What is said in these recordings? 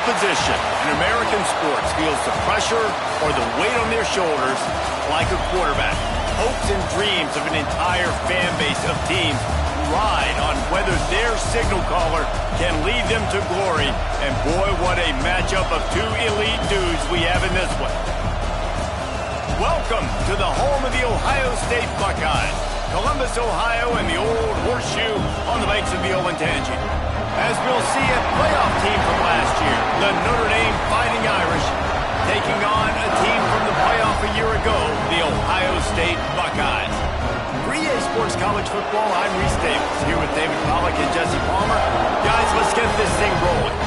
position in American sports feels the pressure or the weight on their shoulders like a quarterback. Hopes and dreams of an entire fan base of teams ride on whether their signal caller can lead them to glory. And boy, what a matchup of two elite dudes we have in this one. Welcome to the home of the Ohio State Buckeyes, Columbus, Ohio, and the old horseshoe on the banks of the Olentangy. As we'll see, a playoff team from last year, the Notre Dame Fighting Irish, taking on a team from the playoff a year ago, the Ohio State Buckeyes. For EA Sports College Football, I'm Reese Davis, here with David Pollack and Jesse Palmer. Guys, let's get this thing rolling.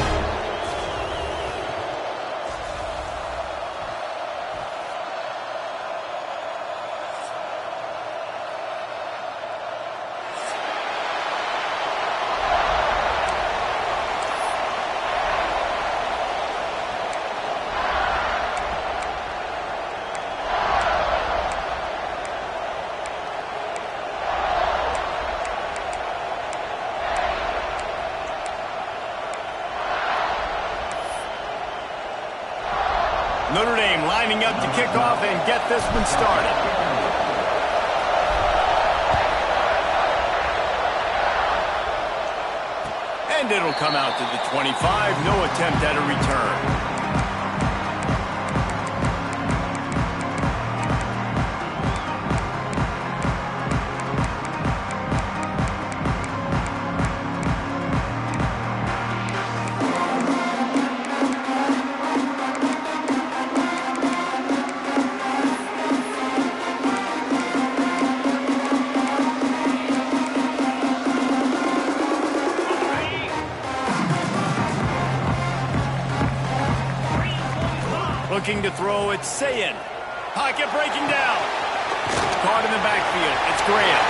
Notre Dame lining up to kick off and get this one started. And it'll come out to the 25. No attempt at a return. Looking to throw, it's Sayin. Pocket breaking down. Caught in the backfield. It's Graham.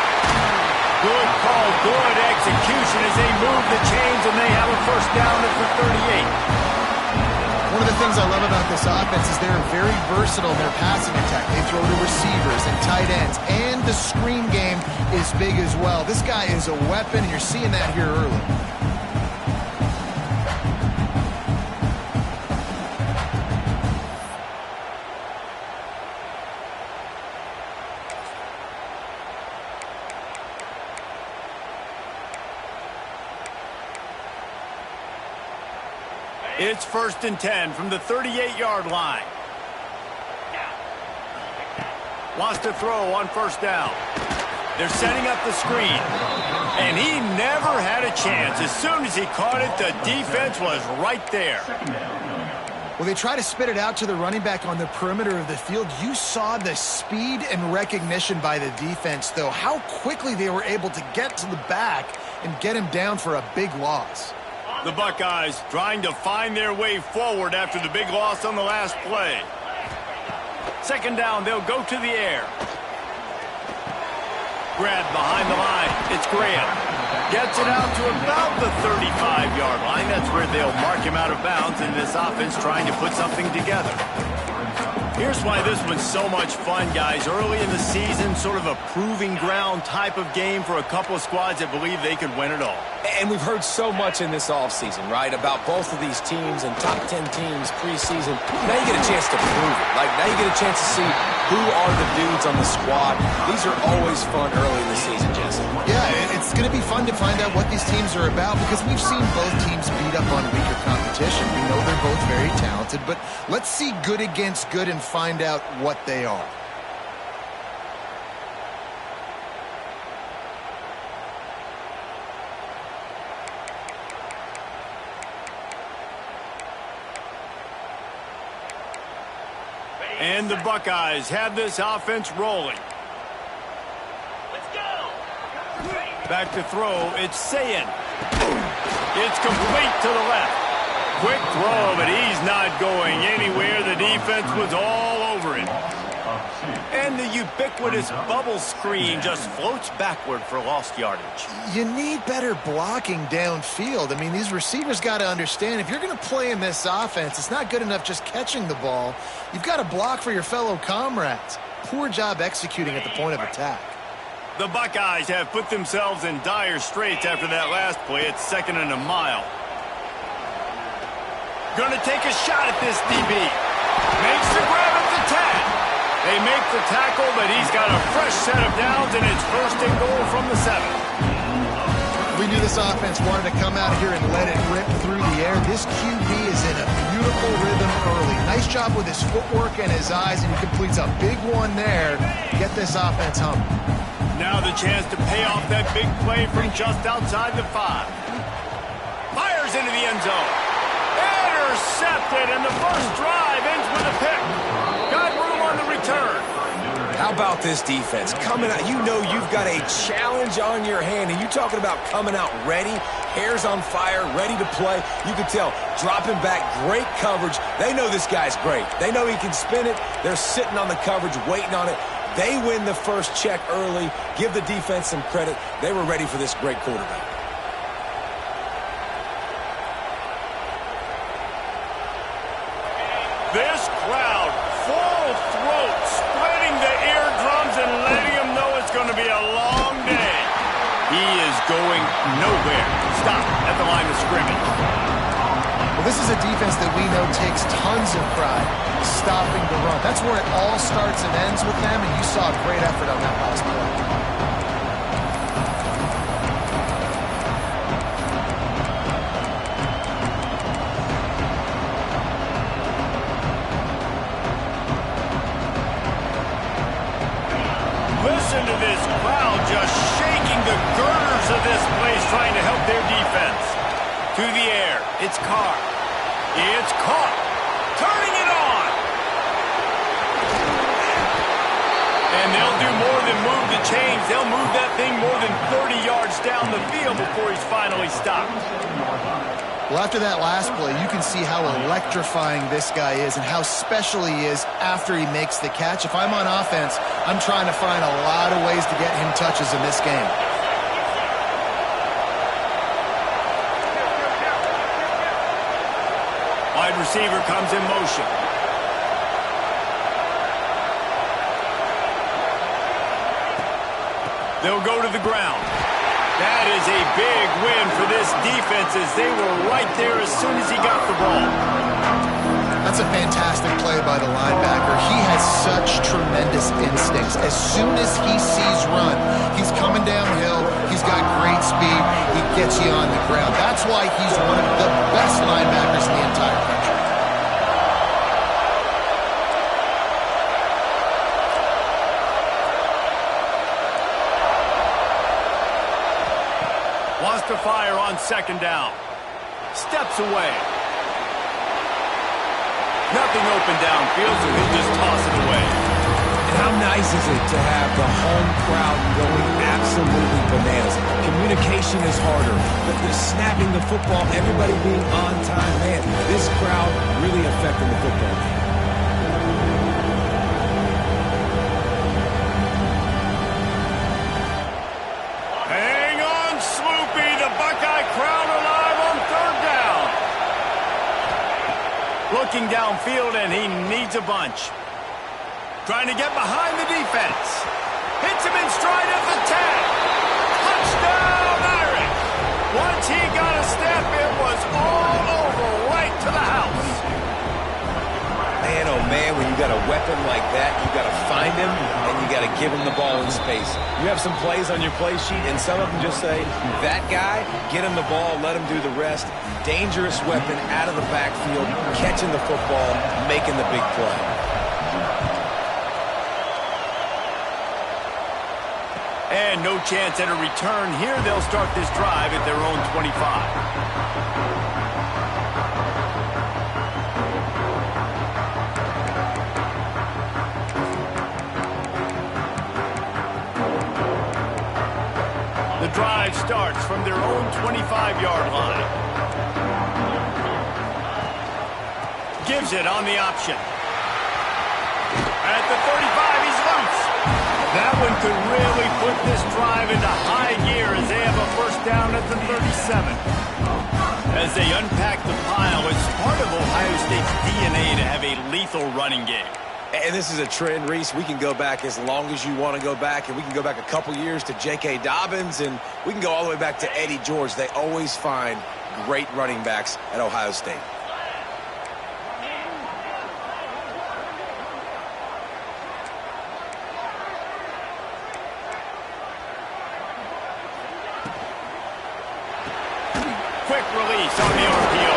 Good call, good execution as they move the chains, and they have a first down at the 38. One of the things I love about this offense is they're very versatile in their passing attack. They throw to receivers and tight ends, and the screen game is big as well. This guy is a weapon, and you're seeing that here early. It's 1st and 10 from the 38-yard line. Wants to throw on first down. They're setting up the screen. And he never had a chance. As soon as he caught it, the defense was right there. Well, they try to spit it out to the running back on the perimeter of the field. You saw the speed and recognition by the defense, though. How quickly they were able to get to the back and get him down for a big loss. The Buckeyes trying to find their way forward after the big loss on the last play. Second down, they'll go to the air. Grabbed behind the line. It's Graham. Gets it out to about the 35-yard line. That's where they'll mark him out of bounds in this offense trying to put something together. Here's why this one's so much fun, guys. Early in the season, sort of a proving ground type of game for a couple of squads that believe they could win it all. And we've heard so much in this offseason, right, about both of these teams and top 10 teams preseason. Now you get a chance to prove it. Like, now you get a chance to see who are the dudes on the squad. These are always fun early in the season, Jesse. Yeah, it's going to be fun to find out what these teams are about because we've seen both teams beat up on weaker competition. We know they're both very talented, but let's see good against good and find out what they are. And the Buckeyes have this offense rolling. Let's go. Back to throw, it's Sayin. It's complete to the left. Quick throw, but he's not going anywhere. The defense was all over him. And the ubiquitous bubble screen just floats backward for lost yardage. You need better blocking downfield. I mean, these receivers got to understand if you're going to play in this offense, it's not good enough just catching the ball. You've got to block for your fellow comrades. Poor job executing at the point of attack. The Buckeyes have put themselves in dire straits after that last play. It's 2nd and a mile. Gonna take a shot at this DB. Makes the grab at the tag. They make the tackle, but he's got a fresh set of downs, and it's 1st and goal from the 7. We knew this offense wanted to come out here and let it rip through the air. This QB is in a beautiful rhythm early. Nice job with his footwork and his eyes, and he completes a big one there. Get this offense humming. Now the chance to pay off that big play from just outside the 5. Fires into the end zone. Intercepted, and the first drive ends with a pick. Got room on the return. How about this defense? Coming out, you know you've got a challenge on your hand, and you're talking about coming out ready, hairs on fire, ready to play. You can tell, dropping back, great coverage. They know this guy's great. They know he can spin it. They're sitting on the coverage, waiting on it. They win the first check early. Give the defense some credit. They were ready for this great quarterback. This crowd, full throat, splitting the eardrums and letting them know it's going to be a long day. He is going nowhere. Stop at the line of scrimmage. Well, this is a defense that we know takes tons of pride stopping the run. That's where it all starts and ends with them, and you saw a great effort on that last play. Listen to this crowd just shaking the girders of this place, trying to help their defense. To the air, it's Carr. It's caught. Turning it on. And they'll do more than move the chains. They'll move that thing more than 30 yards down the field before he's finally stopped. Well, after that last play, you can see how electrifying this guy is and how special he is after he makes the catch. If I'm on offense, I'm trying to find a lot of ways to get him touches in this game. Wide receiver comes in motion. They'll go to the ground. That is a big win for this defense, as they were right there as soon as he got the ball. That's a fantastic play by the linebacker. He has such tremendous instincts. As soon as he sees run, he's coming downhill. He's got great speed. He gets you on the ground. That's why he's one of the best linebackers in the entire country. Wants to fire on 2nd down. Steps away. Nothing open downfield, so he'll just toss it away. And how nice is it to have the home crowd going absolutely bananas? Communication is harder, but the snapping the football, everybody being on time, man, this crowd really affecting the football game. Hang on, Sloopy. The Buckeye crowd alive on 3rd down. Looking downfield, and he needs a bunch. Trying to get behind the defense. Hits him in stride at the 10. Touchdown, Irish. Once he got a step, it was all over, right to the house. Man, oh man, when you got a weapon like that, you got to find him, and you got to give him the ball in space. You have some plays on your play sheet, and some of them just say, that guy, get him the ball, let him do the rest. Dangerous weapon out of the backfield, catching the football, making the big play. And no chance at a return here. They'll start this drive at their own 25. The drive starts from their own 25-yard line. Gives it on the option. At the 35, he's loose. That one could really put this drive into high gear as they have a 1st down at the 37. As they unpack the pile, it's part of Ohio State's DNA to have a lethal running game. And this is a trend, Reese. We can go back as long as you want to go back, and we can go back a couple years to J.K. Dobbins, and we can go all the way back to Eddie George. They always find great running backs at Ohio State. pace on the RPO.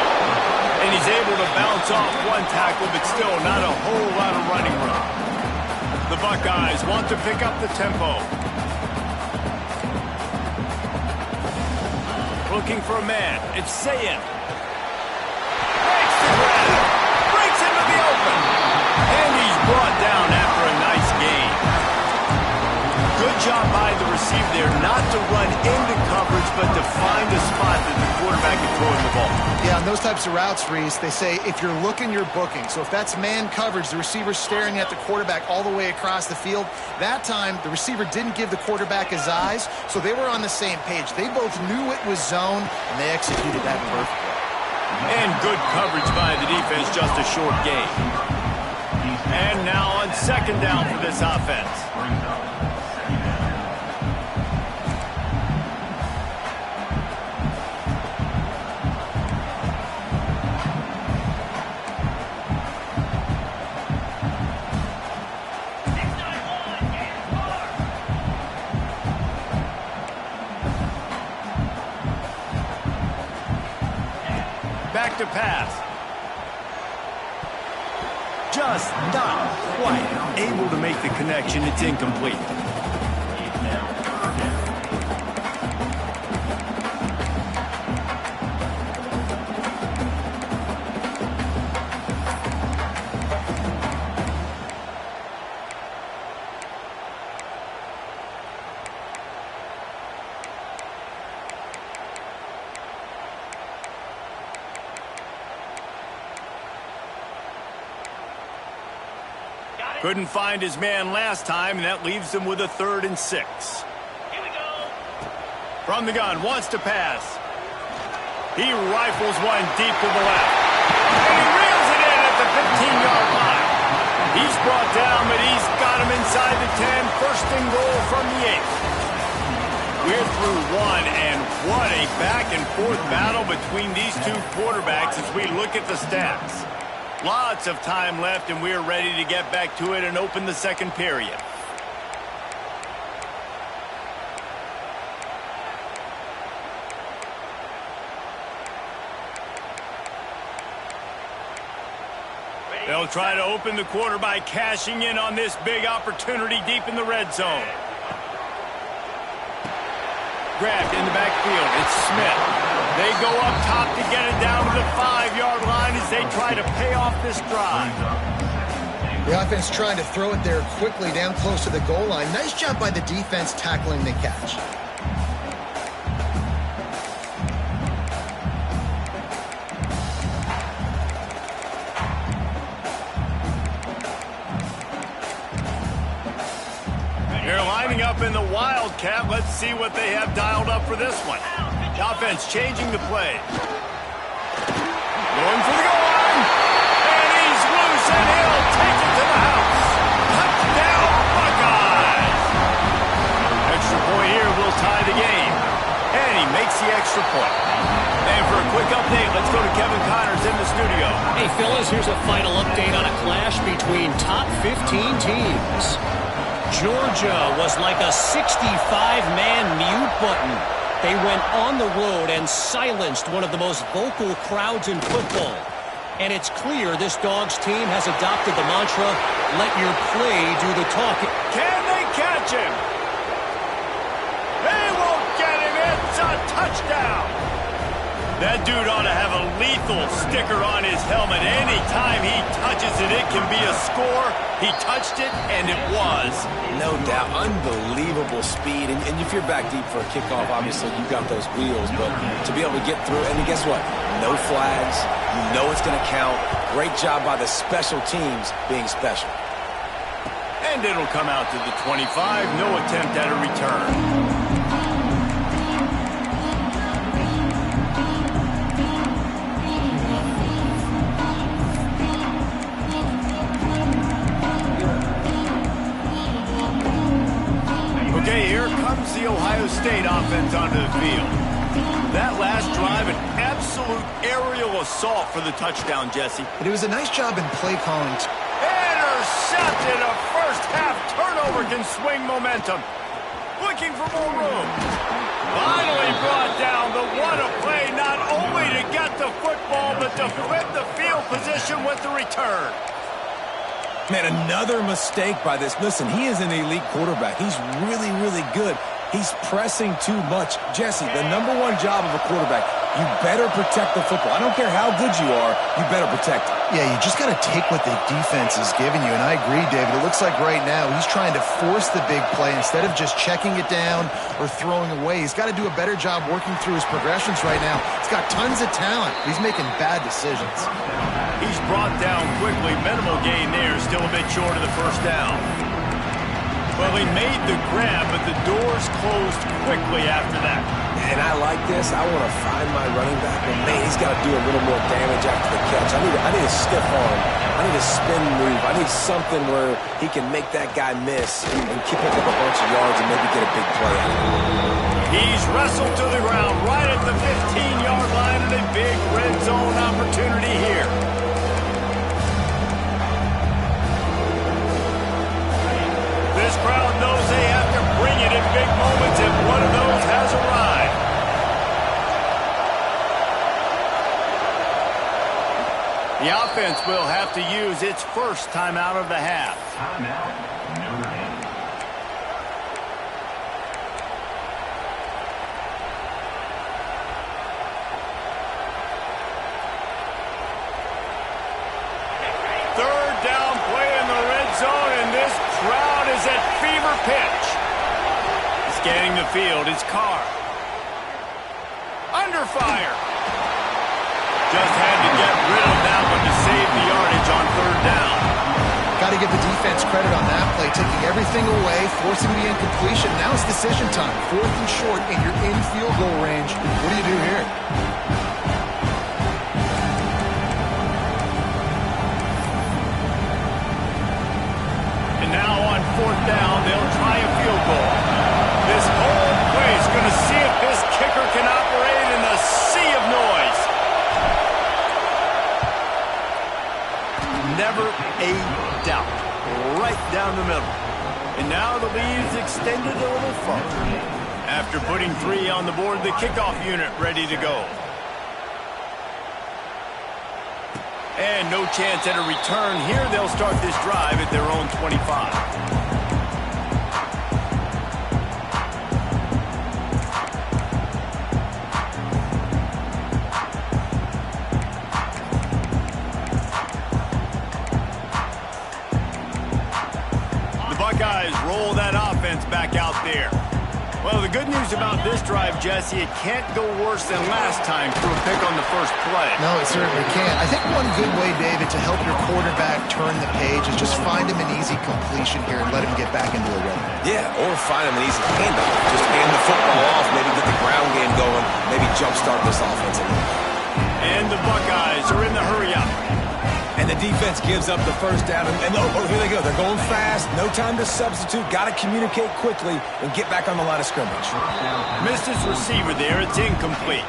And he's able to bounce off one tackle, but still not a whole lot of running room. The Buckeyes want to pick up the tempo. Looking for a man. It's Sayin. Breaks the ground. Breaks into the open. And he's brought down after a nice gain. Good job by the receiver there not to run into coverage, but to find a spot that the quarterback can throw in the ball. Yeah, on those types of routes, Reese, they say if you're looking, you're booking. So if that's man coverage, the receiver's staring at the quarterback all the way across the field. That time, the receiver didn't give the quarterback his eyes, so they were on the same page. They both knew it was zone, and they executed that perfectly. And good coverage by the defense, just a short gain. And now on second down for this offense. Back to pass. Just not quite able to make the connection. It's incomplete. Couldn't find his man last time, and that leaves him with a 3rd and 6. Here we go. From the gun, wants to pass. He rifles one deep to the left. And he reels it in at the 15-yard line. He's brought down, but he's got him inside the 10. First and goal from the 8. We're through one, and what a back-and-forth battle between these two quarterbacks as we look at the stats. Lots of time left, and we're ready to get back to it and open the second period. They'll try to open the quarter by cashing in on this big opportunity deep in the red zone. Grabbed in the backfield. It's Smith. They go up top to get it down to the 5-yard line as they try to pay off this drive. The offense trying to throw it there quickly down close to the goal line. Nice job by the defense tackling the catch. They're lining up in the Wildcat. Let's see what they have dialed up for this one. The offense changing the play. Going for the goal line. And he's loose, and he'll take it to the house. Touchdown, Buckeyes. Extra point here will tie the game. And he makes the extra point. And for a quick update, let's go to Kevin Connors in the studio. Hey, fellas, here's a final update on a clash between top 15 teams. Georgia was like a 65-man mute button. They went on the road and silenced one of the most vocal crowds in football. And it's clear this Dogs team has adopted the mantra, let your play do the talking. Can they catch him? They won't get him. It's a touchdown. That dude ought to have a lethal sticker on his helmet. Anytime he touches it, it can be a score. He touched it, and it was. No doubt. Unbelievable speed. And if you're back deep for a kickoff, obviously you've got those wheels. But to be able to get through, and guess what? No flags. You know it's going to count. Great job by the special teams being special. And it'll come out to the 25. No attempt at a return. Okay, here comes the Ohio State offense onto the field. That last drive, an absolute aerial assault for the touchdown, Jesse. But it was a nice job in play calling. Intercepted. A first-half turnover can swing momentum. Looking for more room. Finally brought down. The what a play, not only to get the football, but to flip the field position with the return. Man, another mistake by this. Listen, he is an elite quarterback. He's really, really good. He's pressing too much. Jesse, the number one job of a quarterback, you better protect the football. I don't care how good you are, you better protect it. Yeah, you just got to take what the defense is giving you. And I agree, David. It looks like right now he's trying to force the big play instead of just checking it down or throwing away. He's got to do a better job working through his progressions right now. He's got tons of talent. He's making bad decisions. He's brought down quickly. Minimal gain there. Still a bit short of the first down. Well, he made the grab, but the doors closed quickly after that. And I like this. I want to find my running back, but man, he's got to do a little more damage after the catch. I need a stiff arm. I need a spin move. I need something where he can make that guy miss and keep up a bunch of yards and maybe get a big play out of it. He's wrestled to the ground right at the 15-yard line and a big red zone opportunity here. This crowd knows they have to bring it in big moments, and one of those has arrived. The offense will have to use its first timeout of the half. Timeout, Notre Dame. Third down play in the red zone, and this crowd is at fever pitch. Scanning the field is Carr. Under fire. Just had to get rid of that one to save the yardage on third down. Got to give the defense credit on that play, taking everything away, forcing the incompletion. Now it's decision time. 4th and short, and you're in field goal range. What do you do here? And now on 4th down, they'll try a field goal. This whole place going to see if this kicker can operate in a sea of noise. Never a doubt. Right down the middle. And now the lead is extended a little further. After putting 3 on the board, the kickoff unit ready to go. And no chance at a return here. They'll start this drive at their own 25. Buckeyes roll that offense back out there. Well, the good news about this drive, Jesse, it can't go worse than last time for a pick on the first play. No, it certainly can't. I think one good way, David, to help your quarterback turn the page is just find him an easy completion here and let him get back into a rhythm. Yeah, or find him an easy handoff. Just hand the football off, maybe get the ground game going, maybe jumpstart this offense a little. And the Buckeyes are in the hurry-up. And the defense gives up the first down. And here they go. They're going fast. No time to substitute. Got to communicate quickly and get back on the line of scrimmage. Missed his receiver there. It's incomplete.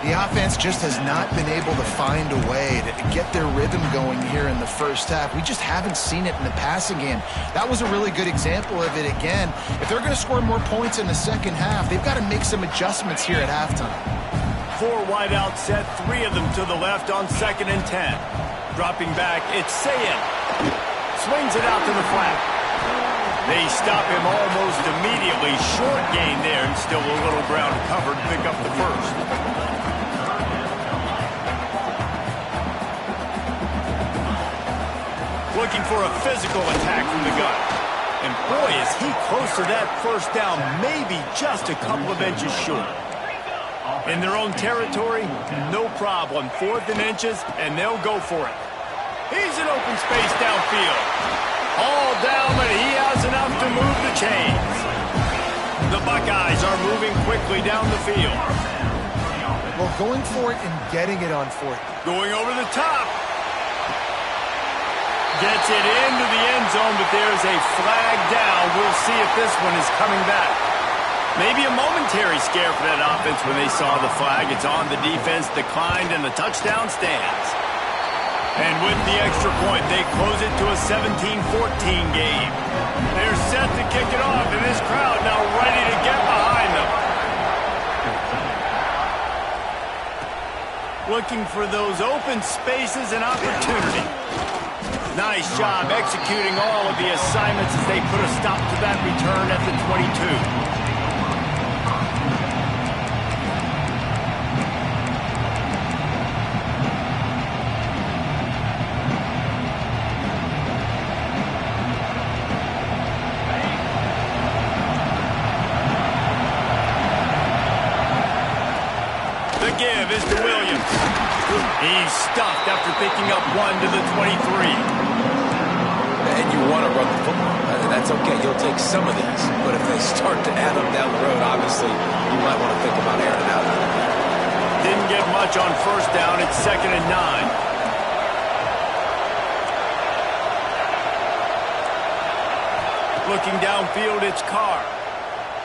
The offense just has not been able to find a way to get their rhythm going here in the first half. We just haven't seen it in the passing game. That was a really good example of it again. If they're going to score more points in the second half, they've got to make some adjustments here at halftime. 4 wide out set, 3 of them to the left on 2nd and 10. Dropping back, it's Sayin. Swings it out to the flat. They stop him almost immediately. Short gain there, and still a little ground covered to pick up the first. Looking for a physical attack from the gun. And boy, is he close to that first down, maybe just a couple of inches short. In their own territory, no problem. 4th and inches, and they'll go for it. He's in open space downfield. All down, but he has enough to move the chains. The Buckeyes are moving quickly down the field. Well, going for it and getting it on 4th. Going over the top. Gets it into the end zone, but there's a flag down. We'll see if this one is coming back. Maybe a momentary scare for that offense when they saw the flag. It's on, the defense declined, and the touchdown stands. And with the extra point, they close it to a 17-14 game. They're set to kick it off, and this crowd now ready to get behind them. looking for those open spaces and opportunity. Nice job executing all of the assignments as they put a stop to that return at the 22. The give is to Williams. He's stuffed after picking up one to the 23. And you want to run the football. That's okay. You'll take some of these. But if they start to add up down the road, obviously, you might want to think about airing it out a little bit. Didn't get much on first down. It's 2nd and 9. Looking downfield, it's Carr.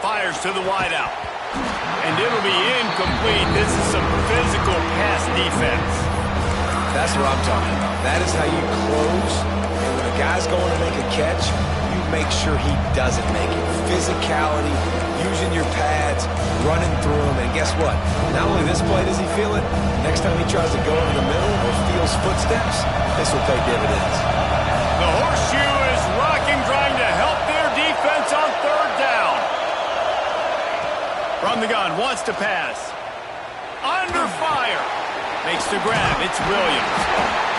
Fires to the wideout. And it'll be incomplete. This is some physical pass defense. That's what I'm talking about. That is how you close. And when a guy's going to make a catch, you make sure he doesn't make it. Physicality, using your pads, running through them. And guess what? Not only this play does he feel it, next time he tries to go over the middle or feels footsteps, this will pay dividends. The horseshoe is rocking, trying to help their defense on 3rd down. From the gun, wants to pass. Under fire. Makes the grab. It's Williams.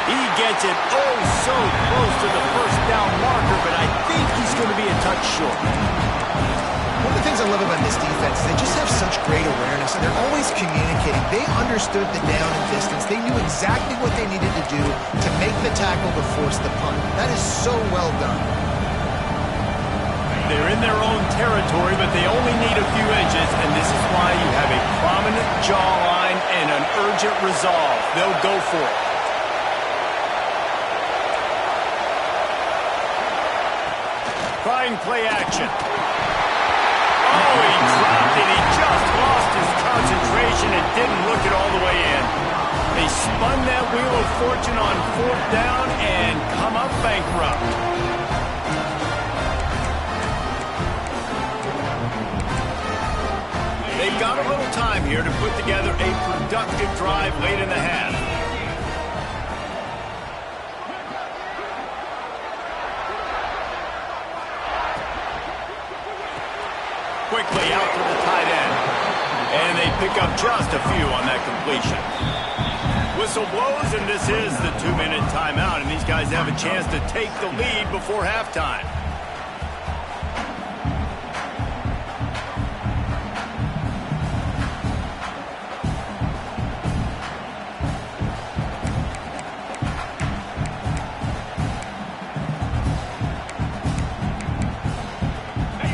He gets it oh so close to the 1st down marker, but I think he's going to be a touch short. One of the things I love about this defense is they just have such great awareness, and they're always communicating. They understood the down and distance. They knew exactly what they needed to do to make the tackle to force the punt. That is so well done. They're in their own territory, but they only need a few inches, and this is why you have a prominent jawline and an urgent resolve. They'll go for it. Trying play action. Oh, he dropped it. He just lost his concentration and didn't look it all the way in. They spun that wheel of fortune on 4th down and come up bankrupt. They've got a little time here to put together a productive drive late in the half. Quickly out to the tight end. And they pick up just a few on that completion. Whistle blows, and this is the 2-minute timeout, and these guys have a chance to take the lead before halftime.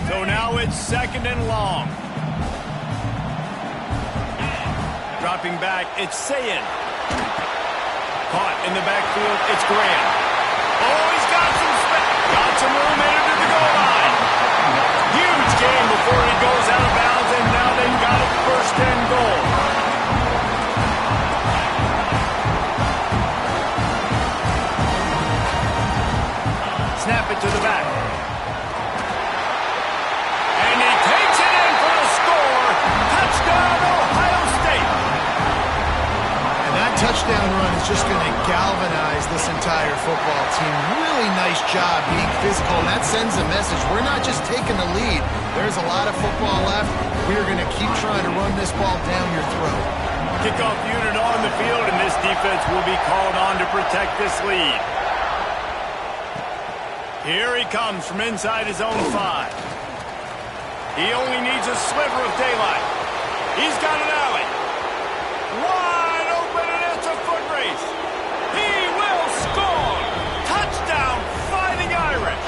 So now it's 2nd and long. Dropping back, it's Sayin. Caught in the backfield, it's Graham. Oh, he's got some room headed to the goal line. Huge game before he goes out of bounds, and now they've got it 1st and goal. Snap it to the back. And he takes it in for the score. Touchdown, Ohio State. And that touchdown run is just going to galvanize this entire football team. Really nice job being physical, and that sends a message. We're not just taking the lead. There's a lot of football left. We're going to keep trying to run this ball down your throat. Kickoff unit on the field, and this defense will be called on to protect this lead. Here he comes from inside his own 5. He only needs a sliver of daylight. He's got an alley. Wide open, and it's a foot race. He will score. Touchdown, Fighting Irish.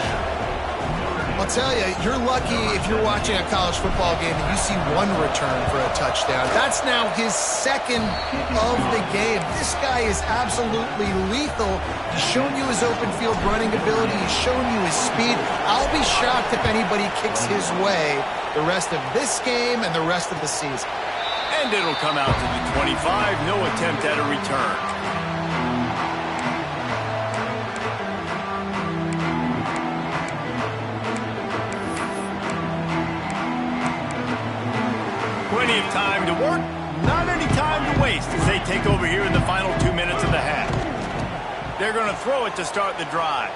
I'll tell you, you're lucky if you're watching a college football game and you see one return for a touchdown. That's now his 2nd of the game. This guy is absolutely lethal. He's shown you his open field running ability. He's shown you his speed. I'll be shocked if anybody kicks his way the rest of this game and the rest of the season. And it'll come out to the 25. No attempt at a return. Plenty of time to work, not any time to waste as they take over here in the final 2 minutes of the half. They're going to throw it to start the drive.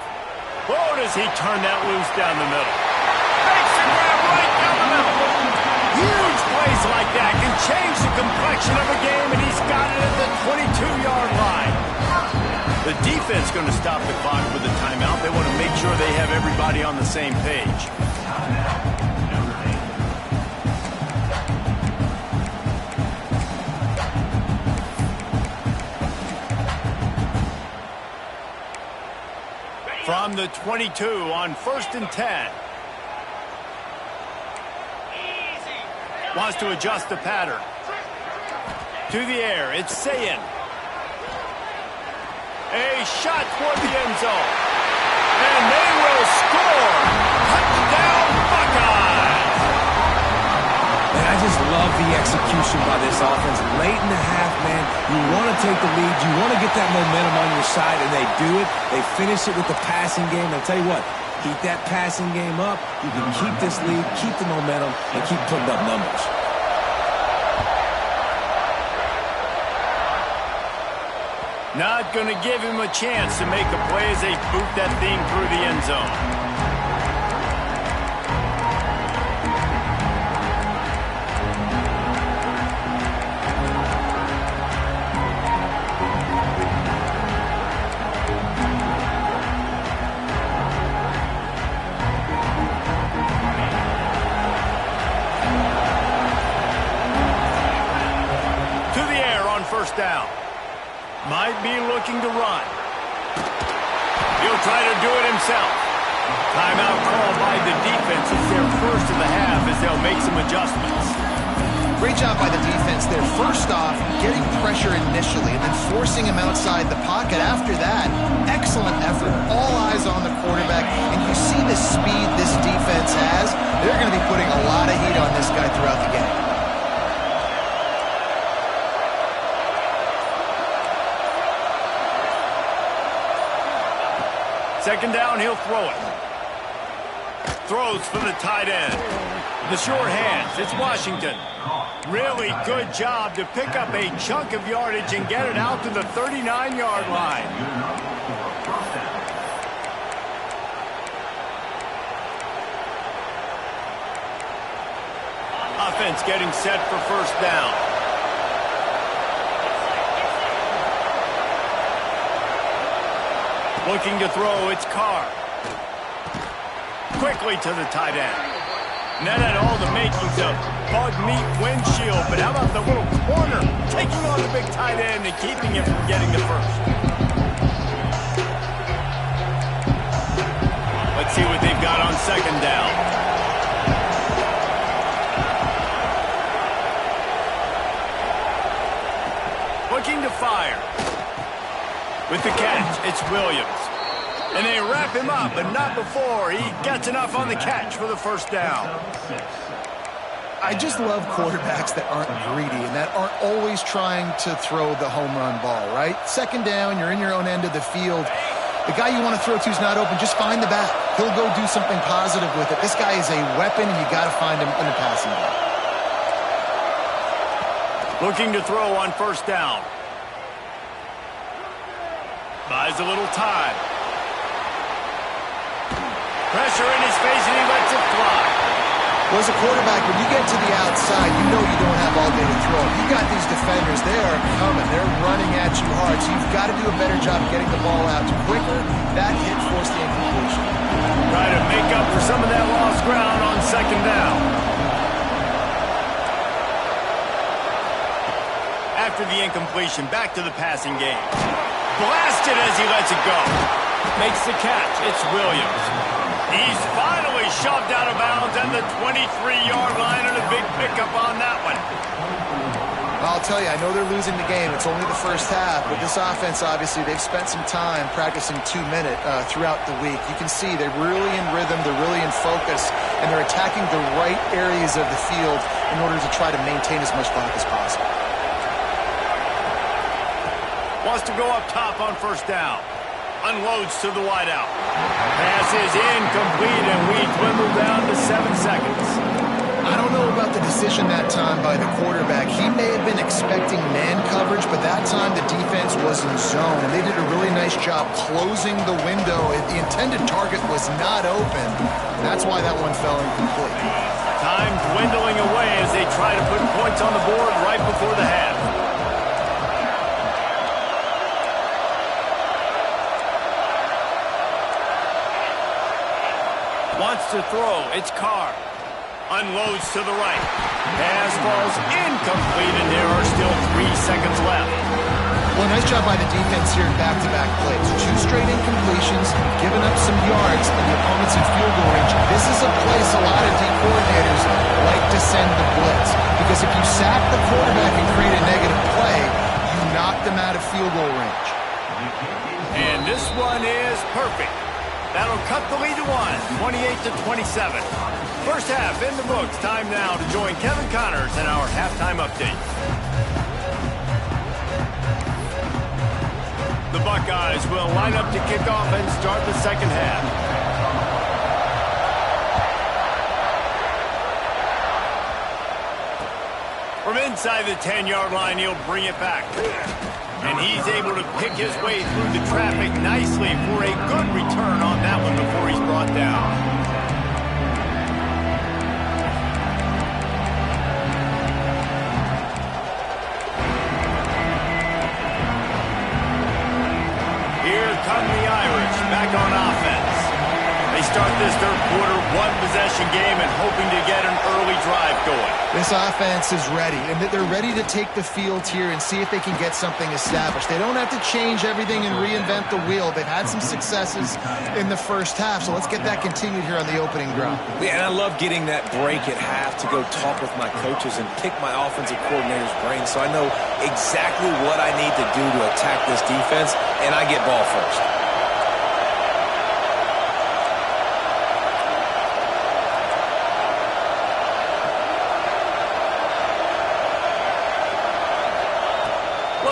Oh, does he turn that loose down the middle. Makes the grab right down the middle. Huge plays like that can change the complexion of a game, and he's got it at the 22-yard line. The defense going to stop the clock with a timeout. They want to make sure they have everybody on the same page. From the 22 on 1st and 10. Wants to adjust the pattern. To the air, it's Sayin. A shot toward the end zone. And they will score. Touchdown, Buckeyes! Man, I just love the execution by this offense. Late in the half, man, you want to take the lead. You want to get that momentum on your side, and they do it. They finish it with the passing game. I'll tell you what, keep that passing game up. You can keep this lead, keep the momentum, and keep putting up numbers. Not going to give him a chance to make a play as they boot that thing through the end zone. First down. Might be looking to run. He'll try to do it himself. Timeout called by the defense. It's their first of the half as they'll make some adjustments. Great job by the defense there. First off, getting pressure initially and then forcing him outside the pocket after that. Excellent effort. All eyes on the quarterback. And you see the speed this defense has. They're going to be putting a lot of heat on this guy throughout the game. Second down, he'll throw it. Throws for the tight end. The short hands, it's Washington. Really good job to pick up a chunk of yardage and get it out to the 39-yard line. Offense getting set for first down. Looking to throw, it's Carr. Quickly to the tight end. And that had all the makings of bug meat windshield, but how about the little corner taking on the big tight end and keeping him from getting the first? Let's see what they've got on second down. Looking to fire. With the catch, it's Williams. And they wrap him up, but not before he gets enough on the catch for the first down. I just love quarterbacks that aren't greedy and that aren't always trying to throw the home run ball, right? Second down, you're in your own end of the field. The guy you want to throw to is not open. Just find the back. He'll go do something positive with it. This guy is a weapon, and you got to find him in the passing game. Looking to throw on first down. Buys a little time. Pressure in his face, and he lets it fly. Well, as a quarterback, when you get to the outside, you know you don't have all day to throw. You got these defenders. They are coming. They're running at you hard, so you've got to do a better job of getting the ball out quicker. That hit forced the incompletion. Try to make up for some of that lost ground on second down. After the incompletion, back to the passing game. Blasted as he lets it go. Makes the catch. It's Williams. He's finally shoved out of bounds at the 23-yard line, and a big pickup on that one. I'll tell you, I know they're losing the game. It's only the first half, but this offense, obviously, they've spent some time practicing 2-minute throughout the week. You can see they're really in rhythm, they're really in focus, and they're attacking the right areas of the field in order to try to maintain as much clock as possible. Wants to go up top on first down. Unloads to the wideout. Pass is incomplete, and we dwindle down to 7 seconds. I don't know about the decision that time by the quarterback. He may have been expecting man coverage, but that time the defense was in zone, and they did a really nice job closing the window. The intended target was not open. That's why that one fell incomplete. Time dwindling away as they try to put points on the board right before the half. Wants to throw. It's Carr. Unloads to the right. Pass falls incomplete, and there are still 3 seconds left. Well, nice job by the defense here in back-to-back plays. 2 straight incompletions, giving up some yards, and the opponent's in field goal range. This is a place a lot of D coordinators like to send the blitz, because if you sack the quarterback and create a negative play, you knock them out of field goal range. And this one is perfect. That'll cut the lead to 1, 28-27. First half in the books. Time now to join Kevin Connors in our halftime update. The Buckeyes will line up to kick off and start the second half. From inside the 10-yard line, he'll bring it back. And he's able to pick his way through the traffic nicely for a good return on that one before he's brought down. Here come the Irish back on offense. They start this third quarter one-possession game and hoping to get an early drive going. This offense is ready, and they're ready to take the field here and see if they can get something established. They don't have to change everything and reinvent the wheel. They've had some successes in the first half, so let's get that continued here on the opening drive. Yeah, and I love getting that break at half to go talk with my coaches and pick my offensive coordinator's brain so I know exactly what I need to do to attack this defense, and I get ball first.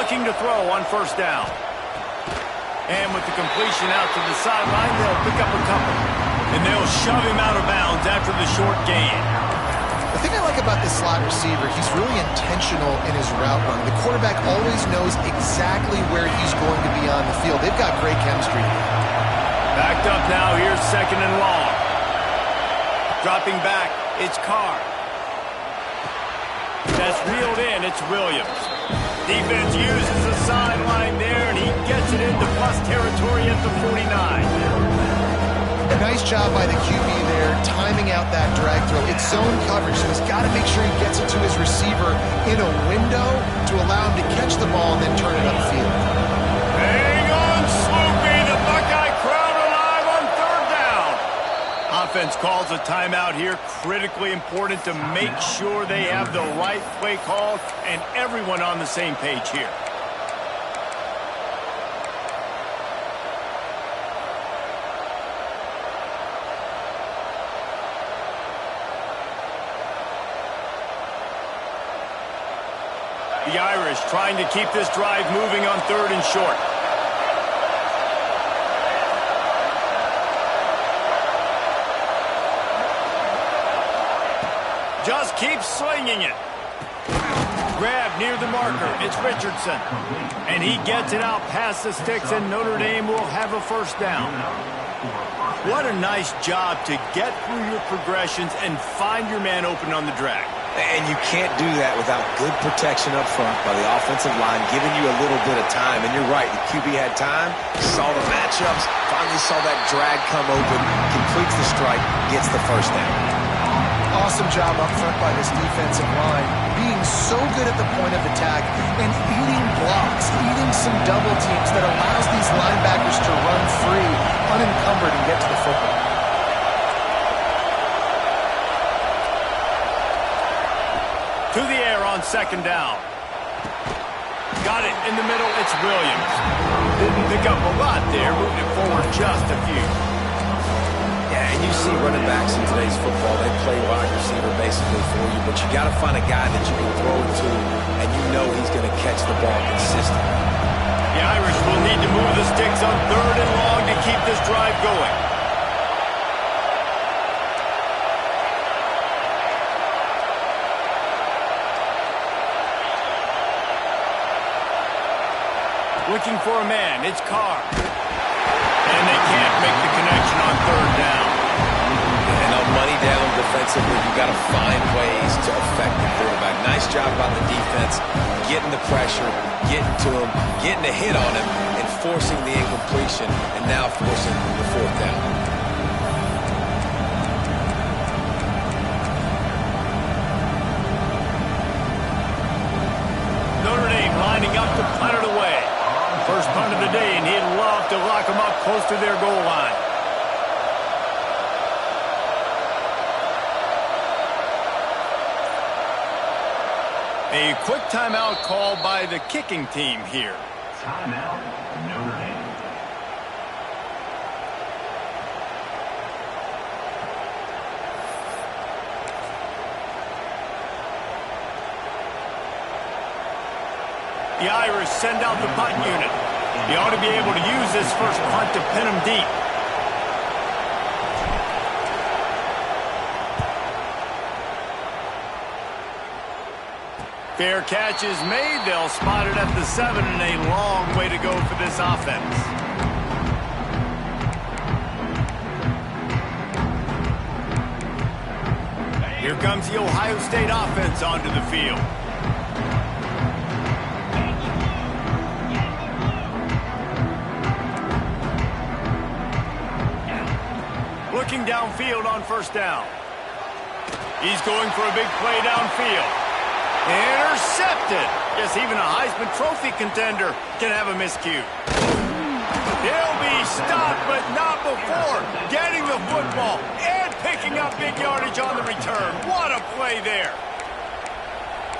Looking to throw on first down. And with the completion out to the sideline, they'll pick up a couple. And they'll shove him out of bounds after the short gain. The thing I like about this slot receiver, he's really intentional in his route run. The quarterback always knows exactly where he's going to be on the field. They've got great chemistry. Backed up now, here's second and long. Dropping back, it's Carr. That's reeled in, it's Williams. Defense uses the sideline there, and he gets it into plus territory at the 49. A nice job by the QB there, timing out that drag throw. It's zone coverage, so he's got to make sure he gets it to his receiver in a window to allow him to catch the ball and then turn it upfield. Hang on, Sloopy, the Buckeye crowd alive on third down. Offense calls a timeout here. Critically important to make sure they have the right play call and everyone on the same page here. The Irish trying to keep this drive moving on third and short. Just keeps slinging it. Grab near the marker. It's Richardson. And he gets it out past the sticks, and Notre Dame will have a first down. What a nice job to get through your progressions and find your man open on the drag. And you can't do that without good protection up front by the offensive line, giving you a little bit of time. And you're right, the QB had time, saw the matchups, finally saw that drag come open, completes the strike, gets the first down. Awesome job up front by this defensive line, being so good at the point of attack and eating blocks, eating some double teams that allows these linebackers to run free, unencumbered, and get to the football. To the air on second down. Got it in the middle, it's Williams. Didn't pick up a lot there, moving it forward just a few. Yeah, and you see running backs in today's football, they play wide receiver basically for you, but you got to find a guy that you can throw it to, and you know he's going to catch the ball consistently. The Irish will need to move the sticks on third and long to keep this drive going. Looking for a man. It's Carr. And they can't make the connection on third down. And on money down defensively, you've got to find ways to affect the quarterback. Nice job by the defense, getting the pressure, getting to him, getting a hit on him, and forcing the incompletion, and now forcing the fourth down. Notre Dame lining up to punt it away. First punt of the day, and he'd love to lock them up close to their goal line. A quick timeout called by the kicking team here. Timeout, Notre Dame. The Irish send out the punt unit. He ought to be able to use this first punt to pin him deep. Fair catch is made. They'll spot it at the 7, and a long way to go for this offense. Here comes the Ohio State offense onto the field. Looking downfield on first down. He's going for a big play downfield. Intercepted. Yes, even a Heisman Trophy contender can have a miscue. He'll be stopped, but not before getting the football and picking up big yardage on the return. What a play there.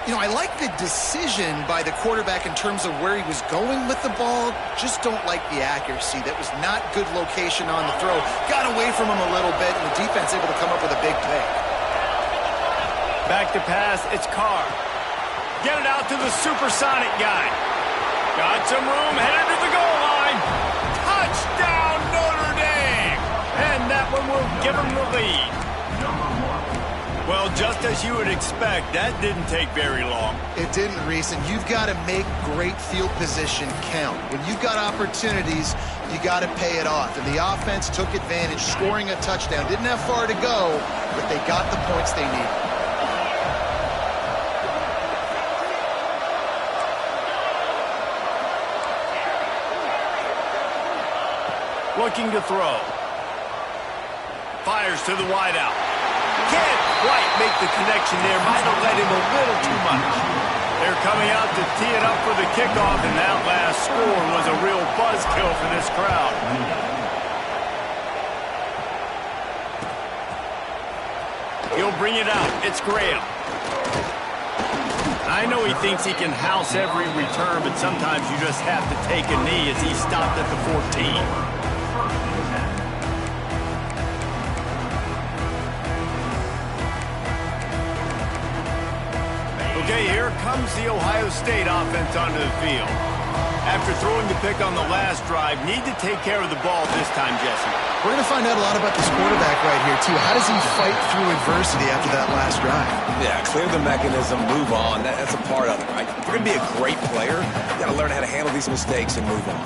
You know, I like the decision by the quarterback in terms of where he was going with the ball. Just don't like the accuracy. That was not good location on the throw. Got away from him a little bit, and the defense able to come up with a big pick. Back to pass, it's Carr. Get it out to the supersonic guy. Got some room, headed to the goal line. Touchdown, Notre Dame! And that one will give them the lead. Well, just as you would expect, that didn't take very long. It didn't, Reese, and you've got to make great field position count. When you've got opportunities, you got to pay it off. And the offense took advantage, scoring a touchdown. Didn't have far to go, but they got the points they needed. Looking to throw. Fires to the wideout. Can't quite make the connection there. Might have let him a little too much. They're coming out to tee it up for the kickoff, and that last score was a real buzzkill for this crowd. He'll bring it out. It's Graham. I know he thinks he can house every return, but sometimes you just have to take a knee as he stopped at the 14. Okay, here comes the Ohio State offense onto the field. After throwing the pick on the last drive, need to take care of the ball this time, Jesse. We're going to find out a lot about this quarterback right here, too. How does he fight through adversity after that last drive? Yeah, clear the mechanism, move on. That's a part of it, right? If you're going to be a great player, you got to learn how to handle these mistakes and move on.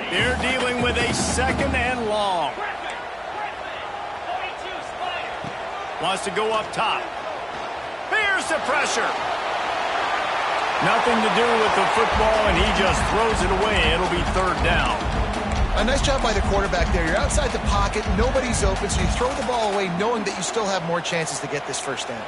They're dealing with a second and long. Wants to go up top. Here's the pressure. Nothing to do with the football, and he just throws it away. It'll be third down. A nice job by the quarterback there. You're outside the pocket, nobody's open, so you throw the ball away knowing that you still have more chances to get this first down.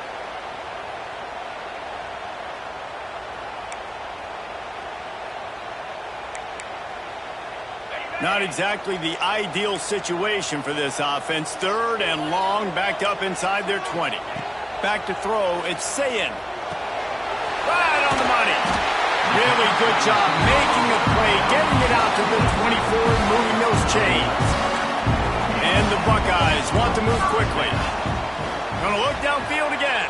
Not exactly the ideal situation for this offense. Third and long, backed up inside their 20. Back to throw, it's Sayin. Right on the money. Really good job making a play, getting it out to the 24 and moving those chains. And the Buckeyes want to move quickly. Gonna look downfield again.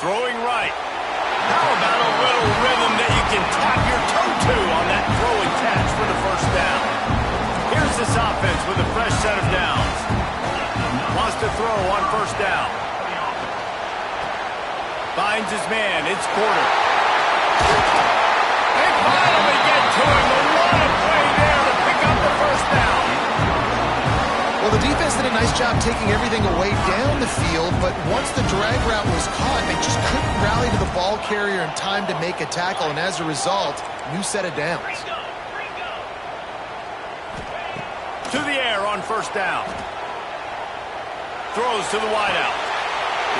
Throwing right. How about a little rhythm that you can tap your toe to on that throw and catch for the first down? Here's this offense with a fresh set of downs. Wants to throw on first down. Finds his man. It's Porter. They fire did a nice job taking everything away down the field, but once the drag route was caught, they just couldn't rally to the ball carrier in time to make a tackle, and as a result, new set of downs. To the air on first down. Throws to the wideout.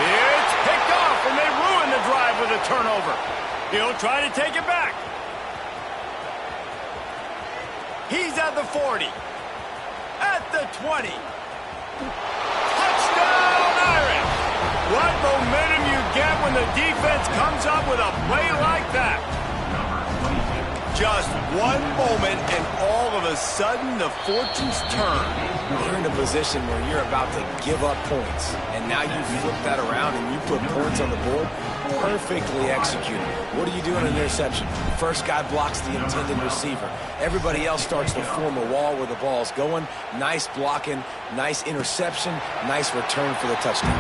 It's picked off, and they ruin the drive with a turnover. He'll try to take it back. He's at the 40. At the 20. Touchdown, Irish! What momentum you get when the defense comes up with a play like that. Just one moment, and all of a sudden, the fortunes turn. You're in a position where you're about to give up points, and now you flip that around and you put points on the board. Perfectly executed. What do you do in an interception? First guy blocks the intended receiver. Everybody else starts to form a wall where the ball's going. Nice blocking, nice interception, nice return for the touchdown.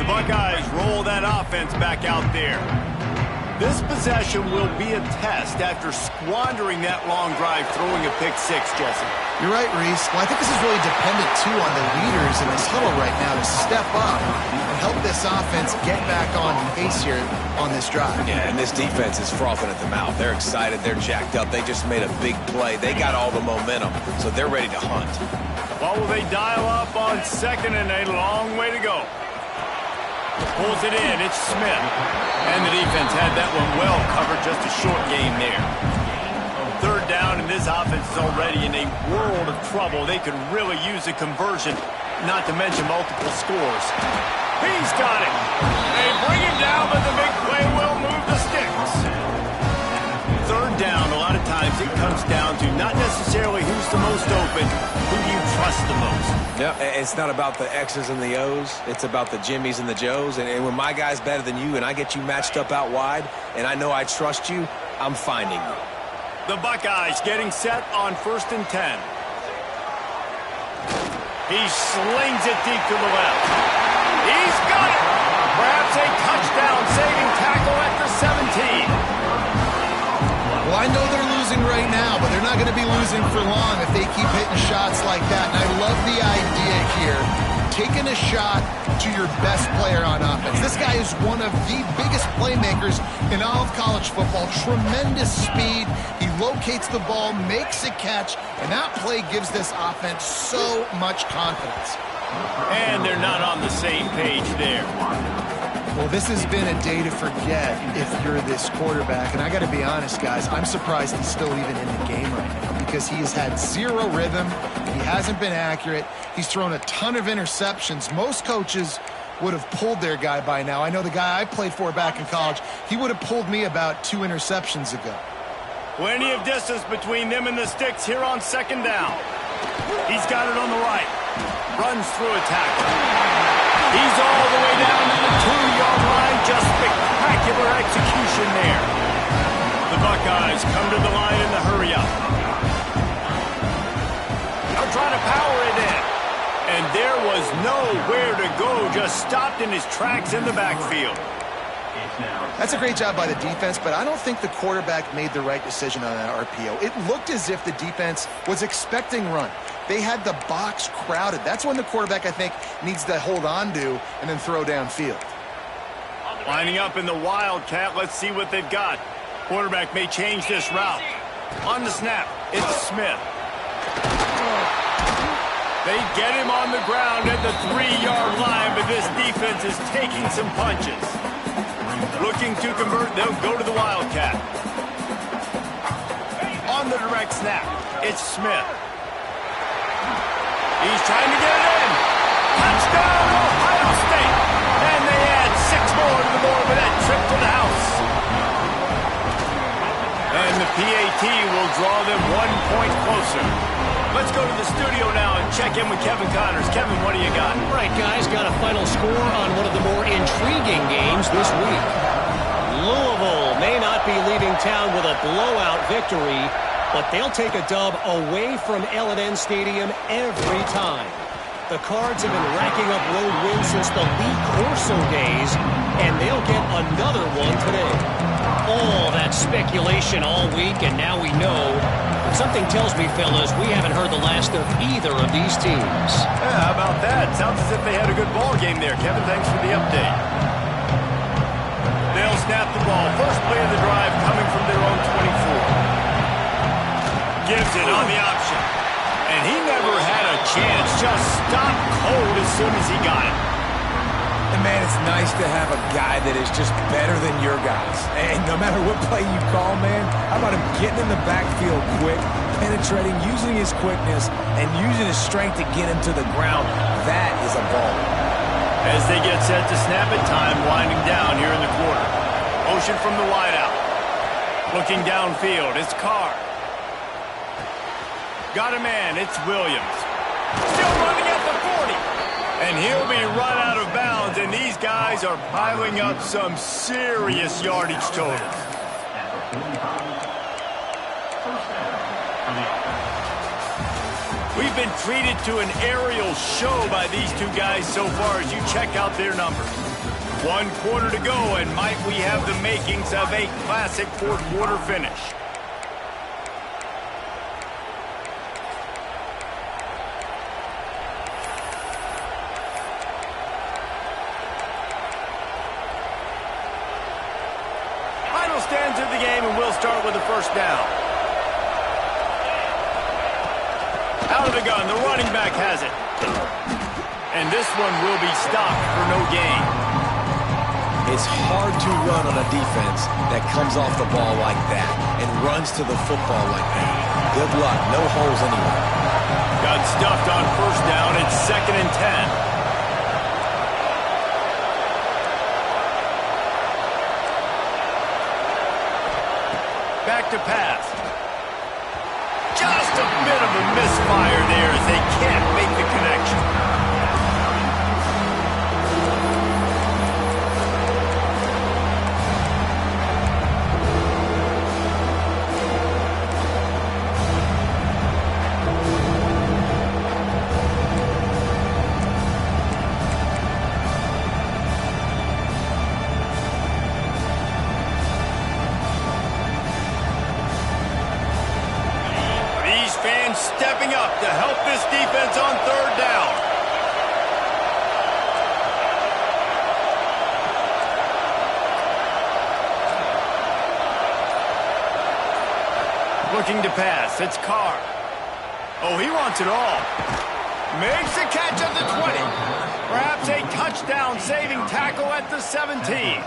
Buckeyes roll that offense back out there. This possession will be a test after squandering that long drive throwing a pick six, Jesse. You're right, Reese. Well, I think this is really dependent, too, on the leaders in this huddle right now to step up and help this offense get back on pace here on this drive. Yeah, and this defense is frothing at the mouth. They're excited. They're jacked up. They just made a big play. They got all the momentum, so they're ready to hunt. What will they dial up on second and a long way to go? Pulls it in. It's Smith. And the defense had that one well covered. Just a short game there. Third down, and this offense is already in a world of trouble. They could really use a conversion, not to mention multiple scores. He's got it. They bring him down, but the big play will move the sticks. Third down, a lot of times it comes down to not necessarily who's the most open, who do you trust the most. Yeah, it's not about the X's and the O's. It's about the Jimmies and the Joes. And when my guy's better than you and I get you matched up out wide and I know I trust you, I'm finding you. The Buckeyes getting set on 1st and 10. He slings it deep to the left. He's got it. Perhaps a touchdown-saving tackle at the 17. Well, I know they're losing right now, but they're not going to be losing for long if they keep hitting shots like that. And I love the idea here, taking a shot to your best player on offense. This guy is one of the biggest playmakers in all of college football. Tremendous speed. He locates the ball, makes a catch, and that play gives this offense so much confidence. And they're not on the same page there. Well, this has been a day to forget if you're this quarterback. And I got to be honest, guys, I'm surprised he's still even in the game right now because he has had zero rhythm. He hasn't been accurate. He's thrown a ton of interceptions. Most coaches would have pulled their guy by now. I know the guy I played for back in college, he would have pulled me about 2 interceptions ago. Plenty of distance between them and the sticks here on 2nd down. He's got it on the right. Runs through a tackle. He's all the way down to the 2-yard line. Just spectacular execution there. The Buckeyes come to the line in the hurry-up. They're trying to power it in. And there was nowhere to go. Just stopped in his tracks in the backfield. That's a great job by the defense, but I don't think the quarterback made the right decision on that RPO. It looked as if the defense was expecting run. They had the box crowded. That's when the quarterback, I think, needs to hold on to and then throw downfield. Lining up in the Wildcat. Let's see what they've got. Quarterback may change this route. On the snap, it's Smith. They get him on the ground at the 3-yard line, but this defense is taking some punches. Looking to convert, they'll go to the Wildcat. On the direct snap, it's Smith. He's trying to get it in. Touchdown, Ohio State. And they add 6 more to the board with that trip to the house. And the PAT will draw them 1 point closer. Let's go to the studio now and check in with Kevin Connors. Kevin, what do you got? All right, guys, got a final score on one of the more intriguing games this week. Louisville may not be leaving town with a blowout victory, but they'll take a dub away from L&N Stadium every time. The Cards have been racking up road wins since the Lee Corso days, and they'll get another one today. All that speculation all week, and now we know. But something tells me, fellas, we haven't heard the last of either of these teams. Yeah, how about that? Sounds as if they had a good ball game there. Kevin, thanks for the update. They'll snap the ball. First play of the drive coming from their own 24. Gives it on the option. And he never had a chance. Just stopped cold as soon as he got it. And, man, it's nice to have a guy that is just better than your guys. And no matter what play you call, man, how about him getting in the backfield quick, penetrating, using his quickness, and using his strength to get him to the ground. That is a ball. As they get set to snap it, time winding down here in the quarter. Motion from the wideout. Looking downfield, it's Carr. Got a man, it's Williams. Still running at the 40. And he'll be run out of bounds, and these guys are piling up some serious yardage totals. We've been treated to an aerial show by these two guys so far as you check out their numbers. 1 quarter to go, and might we have the makings of a classic fourth quarter finish. Final stanza of the game, and we'll start with the first down. Out of the gun, the running back has it. And this one will be stopped for no gain. It's hard to run on a defense that comes off the ball like that and runs to the football like that. Good luck. No holes anywhere. Got stuffed on first down. It's 2nd and 10. Back to pass. Just a bit of a misfire there as they can't make the connection. Stepping up to help this defense on 3rd down. Looking to pass. It's Carr. Oh, he wants it all. Makes the catch at the 20. Perhaps a touchdown-saving tackle at the 17.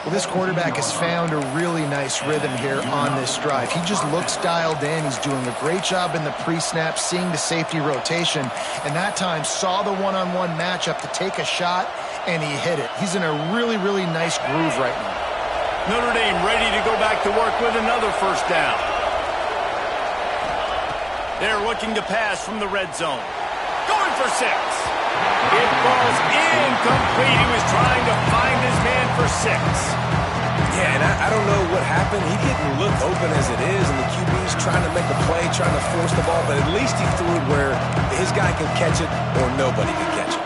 Well, this quarterback has found a really nice rhythm here on this drive. He just looks dialed in. He's doing a great job in the pre-snap, seeing the safety rotation, and that time saw the one-on-one matchup to take a shot, and he hit it. He's in a really, really nice groove right now. Notre Dame ready to go back to work with another first down. They're looking to pass from the red zone. Going for 6. It falls incomplete. He was trying to find his man for 6. Yeah, and I don't know what happened. He didn't look open as it is, and the QB's trying to make a play, trying to force the ball, but at least he threw it where his guy could catch it or nobody could catch it.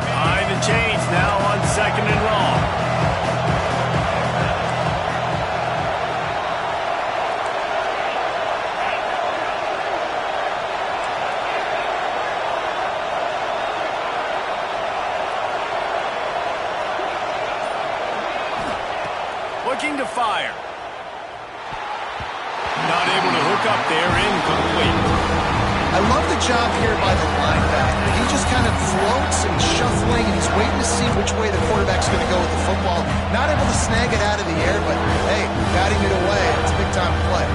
Behind the chains now on 2nd and long. Looking to fire. Not able to hook up there, incomplete. I love the job here by the linebacker. He just kind of floats and shuffling, and he's waiting to see which way the quarterback's going to go with the football. Not able to snag it out of the air, but hey, guiding it away. It's a big-time play.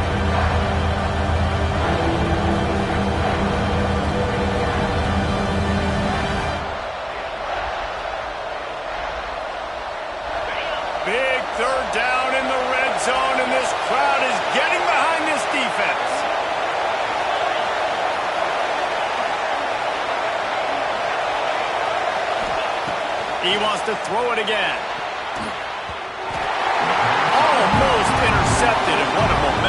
Big 3rd down in the red zone, and this crowd is getting behind this defense. He wants to throw it again. Almost intercepted, and what a momentum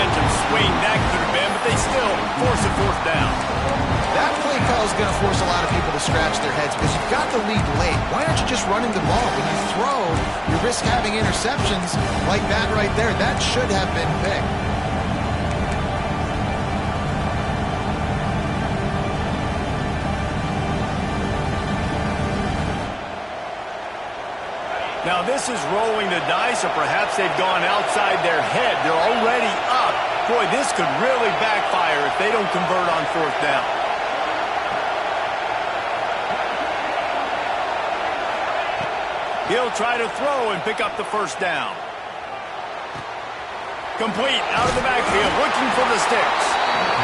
call is going to force a lot of people to scratch their heads because you've got the lead late. Why aren't you just running the ball? When you throw, you risk having interceptions like that right there. That should have been picked. Now this is rolling the dice, or perhaps they've gone outside their head. They're already up. Boy, this could really backfire if they don't convert on fourth down. He'll try to throw and pick up the first down. Complete out of the backfield, looking for the sticks.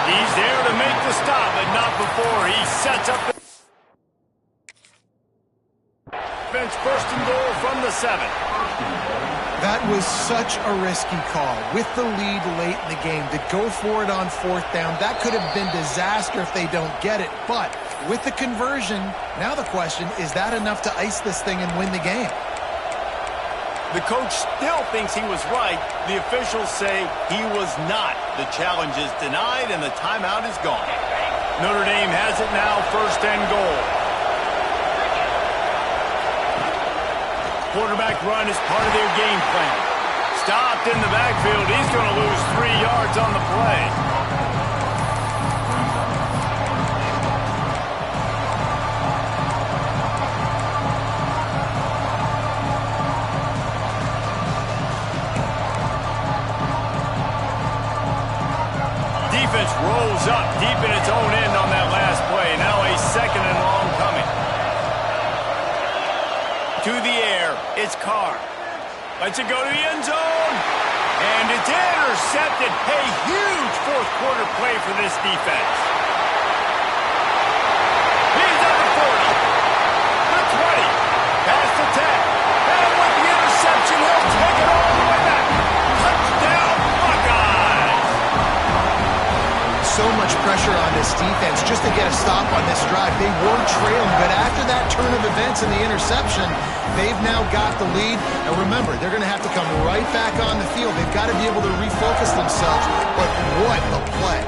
He's there to make the stop, but not before he sets up the first and goal from the 7. That was such a risky call. With the lead late in the game, to go for it on fourth down, that could have been disaster if they don't get it. But with the conversion, now the question, is that enough to ice this thing and win the game? The coach still thinks he was right. The officials say he was not. The challenge is denied and the timeout is gone. Notre Dame has it now, first and goal. Quarterback run is part of their game plan. Stopped in the backfield. He's going to lose 3 yards on the play. Defense rolls up deep in its own end on that last play. Now a second and long coming. To the air, it's Carr. Lets it go to the end zone. And it's intercepted. A huge fourth quarter play for this defense. He's at the 40. The 20. Past the 10. And with the interception, he'll take it all the way back. Touchdown, Buckeyes. So much pressure on this defense just to get a stop on this drive. They were trailing, but after that turn of events and the interception, they've now got the lead. And remember, they're going to have to come right back on the field. They've got to be able to refocus themselves. But what a play.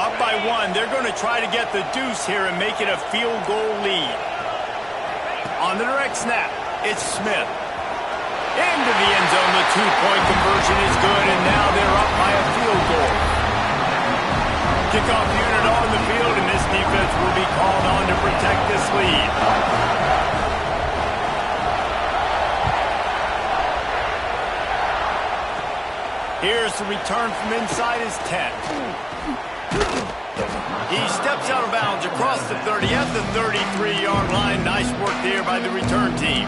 Up by 1, they're going to try to get the deuce here and make it a field goal lead. On the direct snap, it's Smith. Into the end zone, the 2-point conversion is good, and now they're up by a field goal. Kickoff unit on the field, and this defense will be called on to protect this lead. Here's the return from inside his 10. He steps out of bounds across the 30 at the 33-yard line. Nice work there by the return team.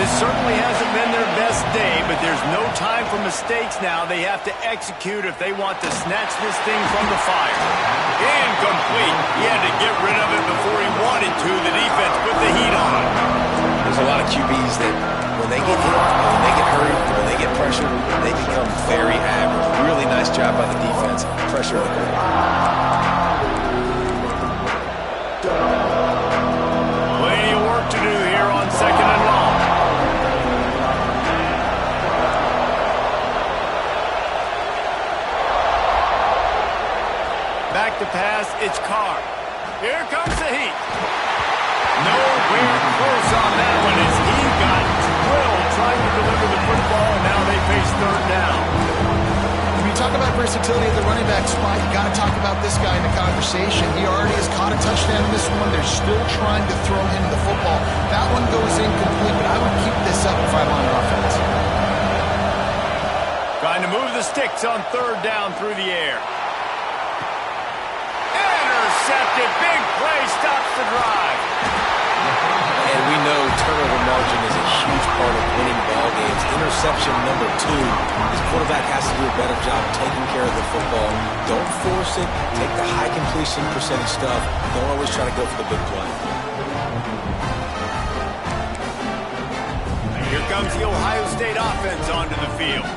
This certainly hasn't been their best day, but there's no time for mistakes now. They have to execute if they want to snatch this thing from the fire. Incomplete. He had to get rid of it before he wanted to. The defense put the heat on him. There's a lot of QBs that when they get hit, when they get hurried, when they get pressured, they become very average. Really nice job by the defense. Pressure the quarterback. Plenty of work to do here on second and long. Back to pass, it's Carr. Here comes the heat. Nowhere close on that one as he got drilled trying to deliver the football, and now they face third down. When you talk about versatility at the running back spot, you got to talk about this guy in the conversation. He already has caught a touchdown in this one. They're still trying to throw him the football. That one goes incomplete, but I would keep this up if I'm on offense. Trying to move the sticks on third down through the air. Intercepted. Big play stops the drive. And we know turnover margin is a huge part of winning ball games. Interception number 2. His quarterback has to do a better job taking care of the football. Don't force it. Take the high completion percentage stuff. Don't always try to go for the big play. Here comes the Ohio State offense onto the field.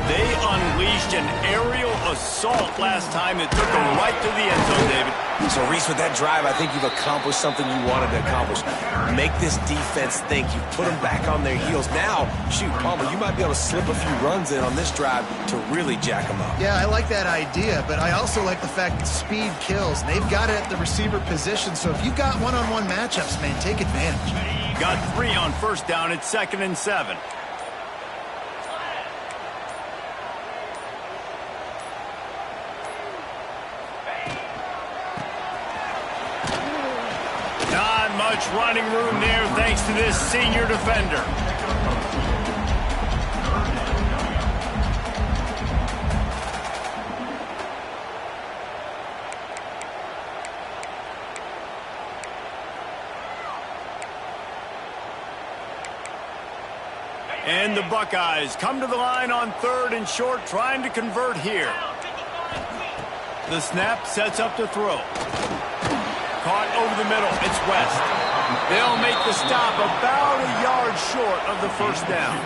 They unleashed an aerial assault last time that took them right to the end zone, David. So, Reese, with that drive, I think you've accomplished something you wanted to accomplish. Make this defense think. You've put them back on their heels. Now, shoot, Palmer, you might be able to slip a few runs in on this drive to really jack them up. Yeah, I like that idea, but I also like the fact that speed kills. And they've got it at the receiver position, so if you've got one-on-one matchups, man, take advantage. Got 3 on first down. It's 2nd and 7. Not much running room there thanks to this senior defender. And the Buckeyes come to the line on 3rd and short, trying to convert here. The snap sets up to throw. Caught over the middle. It's West. They'll make the stop about a yard short of the first down.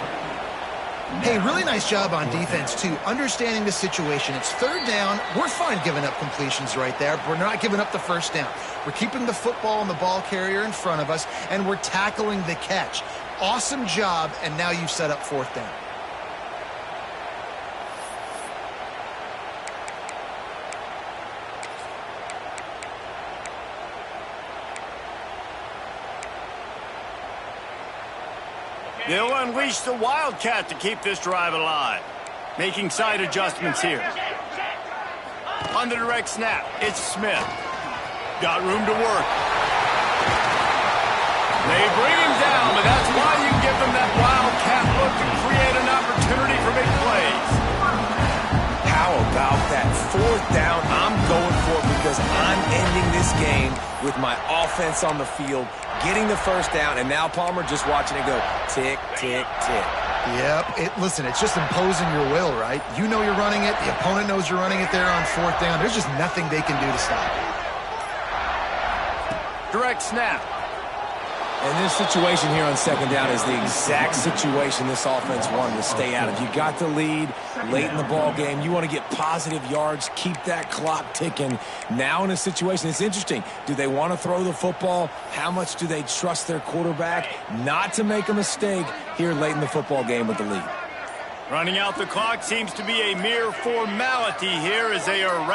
Hey, really nice job on defense, too. Understanding the situation. It's 3rd down. We're fine giving up completions right there. We're not giving up the first down. We're keeping the football and the ball carrier in front of us, and we're tackling the catch. Awesome job, and now you've set up 4th down. They'll unleash the Wildcat to keep this drive alive. Making side adjustments here. On the direct snap, it's Smith. Got room to work. They bring him down, but that's why you give them that Wildcat look to create an opportunity for big plays. How about that 4th down? I'm going for it because I'm ending this game with my offense on the field, getting the first down, and now Palmer just watching it go tick, tick, tick. Yep. Listen, it's just imposing your will, right? You know you're running it. The opponent knows you're running it there on 4th down. There's just nothing they can do to stop it. Direct snap. And this situation here on 2nd down is the exact situation this offense wanted to stay out of. You got the lead late in the ball game. You want to get positive yards, keep that clock ticking. Now in a situation, it's interesting. Do they want to throw the football? How much do they trust their quarterback not to make a mistake here late in the football game with the lead? Running out the clock seems to be a mere formality here as they are ready.